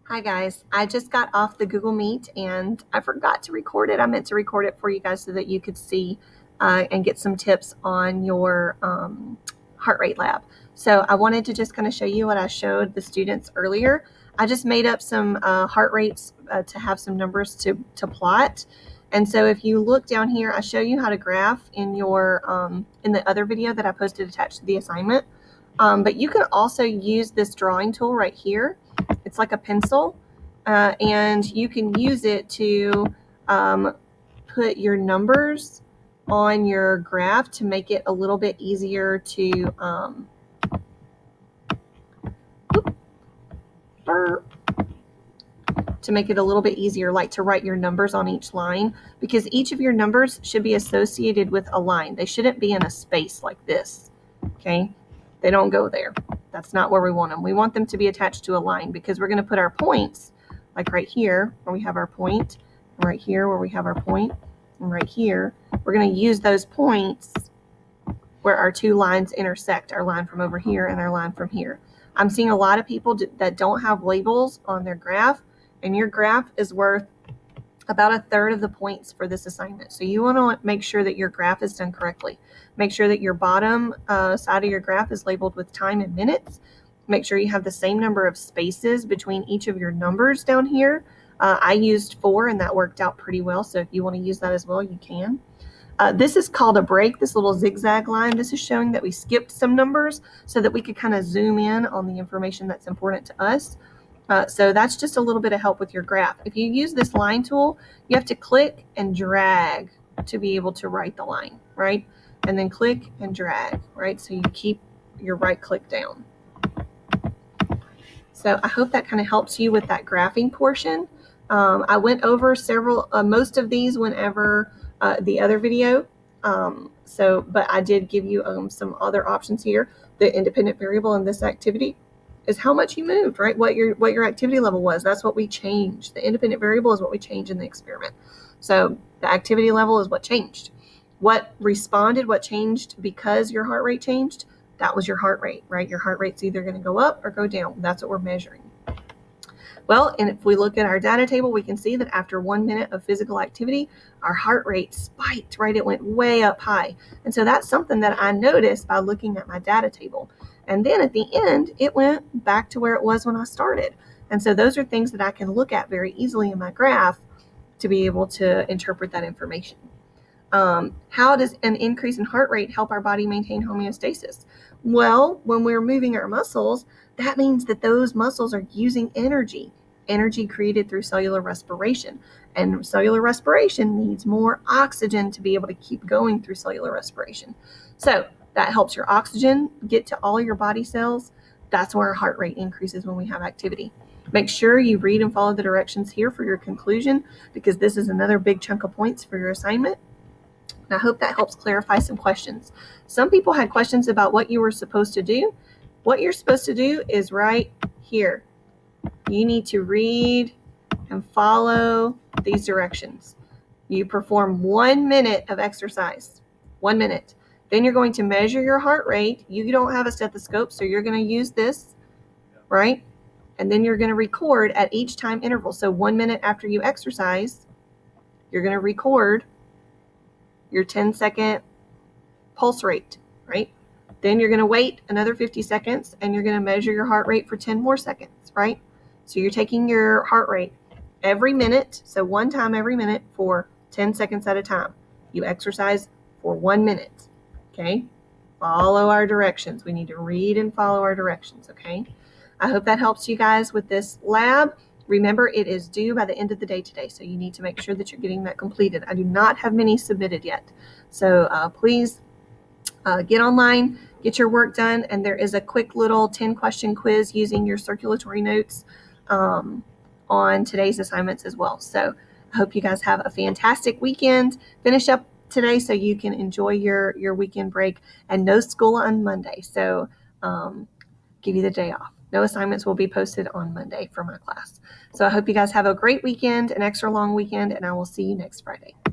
Hi guys, I just got off the Google Meet and I forgot to record it. I meant to record it for you guys so that you could see and get some tips on your heart rate lab. So I wanted to just kind of show you what I showed the students earlier. I just made up some heart rates to have some numbers to plot. And so if you look down here, I show you how to graph in your in the other video that I posted attached to the assignment. But you can also use this drawing tool right here. It's like a pencil, and you can use it to put your numbers on your graph to make it a little bit easier to make it a little bit easier, like to write your numbers on each line, because each of your numbers should be associated with a line. They shouldn't be in a space like this, okay? They don't go there. That's not where we want them. We want them to be attached to a line, because we're going to put our points like right here where we have our point, and right here where we have our point, and right here. We're going to use those points where our two lines intersect, our line from over here and our line from here. I'm seeing a lot of people that don't have labels on their graph, and your graph is worth about a third of the points for this assignment. So you want to make sure that your graph is done correctly. Make sure that your bottom side of your graph is labeled with time and minutes. Make sure you have the same number of spaces between each of your numbers down here. I used 4 and that worked out pretty well. So if you want to use that as well, you can. This is called a break, this little zigzag line. This is showing that we skipped some numbers so that we could kind of zoom in on the information that's important to us. So that's just a little bit of help with your graph. If you use this line tool, you have to click and drag to be able to write the line, right? And then click and drag, right? So you keep your right click down. So I hope that kind of helps you with that graphing portion. I went over most of these whenever the other video. But I did give you some other options here. The independent variable in this activity is how much you moved, right? What your activity level was. That's what we changed. The independent variable is what we changed in the experiment. So the activity level is what changed. What responded, what changed because your heart rate changed, that was your heart rate, right? Your heart rate's either going to go up or go down. That's what we're measuring. Well, and if we look at our data table, we can see that after 1 minute of physical activity, our heart rate spiked, right? It went way up high. And so that's something that I noticed by looking at my data table. And then at the end, it went back to where it was when I started. And so those are things that I can look at very easily in my graph to be able to interpret that information. How does an increase in heart rate help our body maintain homeostasis? Well, when we're moving our muscles, that means that those muscles are using energy created through cellular respiration. And cellular respiration needs more oxygen to be able to keep going through cellular respiration. So that helps your oxygen get to all your body cells. That's where our heart rate increases when we have activity. Make sure you read and follow the directions here for your conclusion, because this is another big chunk of points for your assignment. And I hope that helps clarify some questions. Some people had questions about what you were supposed to do. What you're supposed to do is right here. You need to read and follow these directions. You perform 1 minute of exercise, 1 minute. Then you're going to measure your heart rate. You don't have a stethoscope, so you're going to use this, right? And then you're going to record at each time interval. So 1 minute after you exercise, you're going to record your 10-second pulse rate, right? Then you're going to wait another 50 seconds and you're going to measure your heart rate for 10 more seconds, right? So you're taking your heart rate every minute, so 1 time every minute for 10 seconds at a time. You exercise for 1 minute, okay? Follow our directions. We need to read and follow our directions, okay? I hope that helps you guys with this lab. Remember, it is due by the end of the day today, so you need to make sure that you're getting that completed. I do not have many submitted yet, so please get online, get your work done, and there is a quick little 10-question quiz using your circulatory notes on today's assignments as well. So I hope you guys have a fantastic weekend. Finish up today so you can enjoy your weekend break, and no school on Monday, so give you the day off. No assignments will be posted on Monday for my class. So I hope you guys have a great weekend, an extra long weekend, and I will see you next Friday.